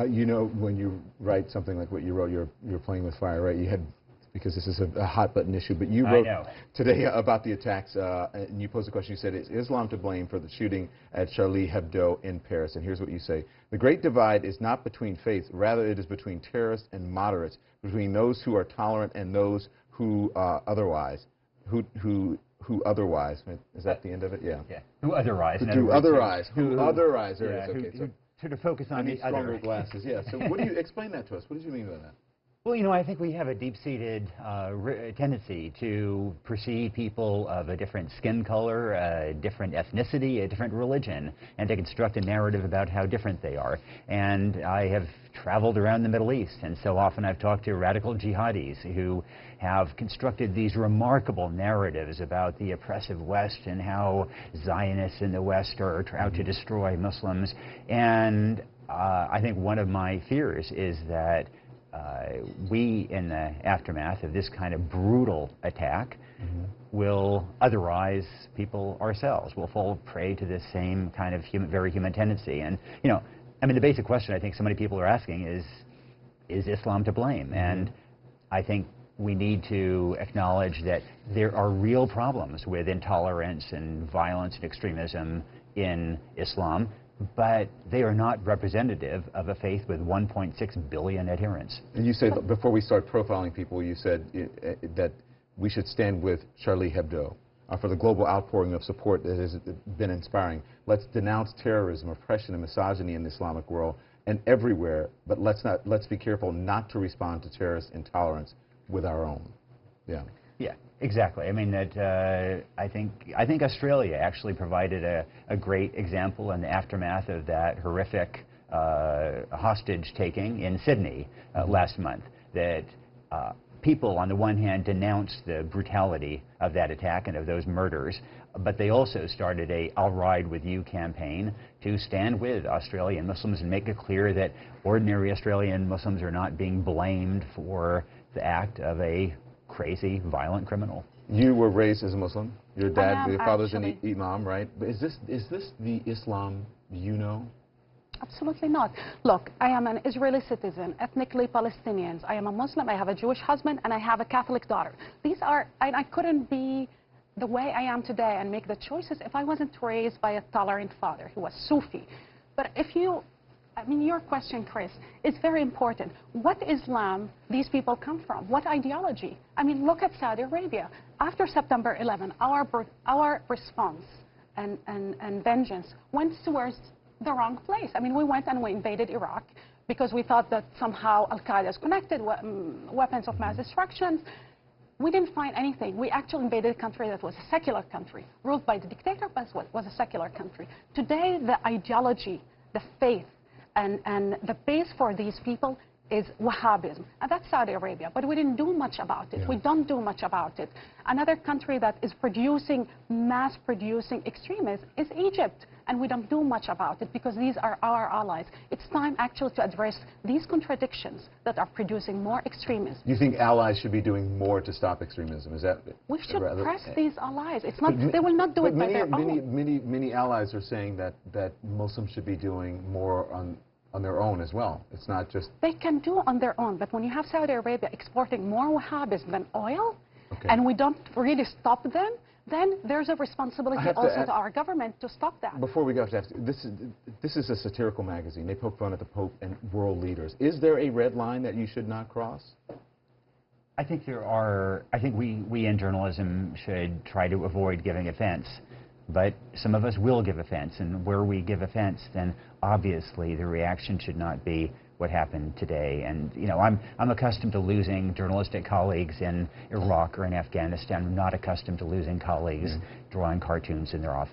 You know, when you write something like what you wrote, you're playing with fire, right? You had, because this is a hot button issue, but you wrote today about the attacks, and you posed a question. You said, is Islam to blame for the shooting at Charlie Hebdo in Paris? And here's what you say: the great divide is not between faith, rather it is between terrorists and moderates, between those who are tolerant and those who otherwise, who otherwise. Is that the end of it? Yeah. Yeah. Who otherwise? Who otherize? Who otherwise? Yeah, okay. So to focus on the stronger other. glasses. Yeah. So what do you explain that to us? What did you mean by that? Well, you know, I think we have a deep-seated tendency to perceive people of a different skin color, a different ethnicity, a different religion, and to construct a narrative about how different they are. And I have traveled around the Middle East, and so often I've talked to radical jihadis who have constructed these remarkable narratives about the oppressive West and how Zionists in the West are out to destroy Muslims. And I think one of my fears is that we, in the aftermath of this kind of brutal attack, will otherize people ourselves. We'll fall prey to this same kind of very human tendency. And, you know, I mean, the basic question I think so many people are asking is Islam to blame? And I think we need to acknowledge that there are real problems with intolerance and violence and extremism in Islam, but they are not representative of a faith with 1.6 billion adherents. And you said, before we start profiling people, you said that we should stand with Charlie Hebdo for the global outpouring of support that has been inspiring. Let's denounce terrorism, oppression, and misogyny in the Islamic world and everywhere, but let's be careful not to respond to terrorist intolerance with our own. Yeah. Yeah, exactly. I mean, that I think Australia actually provided a great example in the aftermath of that horrific hostage taking in Sydney last month. That people, on the one hand, denounced the brutality of that attack and of those murders, but they also started a "I'll Ride With You" campaign to stand with Australian Muslims and make it clear that ordinary Australian Muslims are not being blamed for the act of a crazy, violent criminal. You were raised as a Muslim. Your dad, your father's an imam, right? But is this the Islam you know? Absolutely not. Look, I am an Israeli citizen, ethnically Palestinian. I am a Muslim, I have a Jewish husband, and I have a Catholic daughter. These are, and I couldn't be the way I am today and make the choices if I wasn't raised by a tolerant father who was Sufi. But if you, I mean, your question, Chris, is very important. What Islam these people come from? What ideology? I mean, look at Saudi Arabia. After September 11, our response and vengeance went towards the wrong place. I mean, we went and we invaded Iraq because we thought that somehow Al-Qaeda is connected, weapons of mass destruction. We didn't find anything. We actually invaded a country that was a secular country, ruled by the dictator, but was a secular country. Today, the ideology, the faith, and the base for these people is Wahhabism. And that's Saudi Arabia, but we didn't do much about it. Yeah. We don't do much about it. Another country that is mass-producing extremists is Egypt. And we don't do much about it because these are our allies. It's time actually to address these contradictions that are producing more extremism. You think allies should be doing more to stop extremism? Is that we should press these allies? It's not. They will not do it by their own. Many allies are saying that Muslims should be doing more on their own as well. It's not just. They can do on their own, but when you have Saudi Arabia exporting more Wahhabism than oil, and we don't really stop them, then there's a responsibility also to our government to stop that. Before we go to that, this is a satirical magazine. They poke fun at the Pope and world leaders. Is there a red line that you should not cross? I think there are. I think we in journalism should try to avoid giving offense. But some of us will give offense, and where we give offense, then obviously the reaction should not be what happened today. And you know, I'm accustomed to losing journalistic colleagues in Iraq or in Afghanistan. I'm not accustomed to losing colleagues drawing cartoons in their office.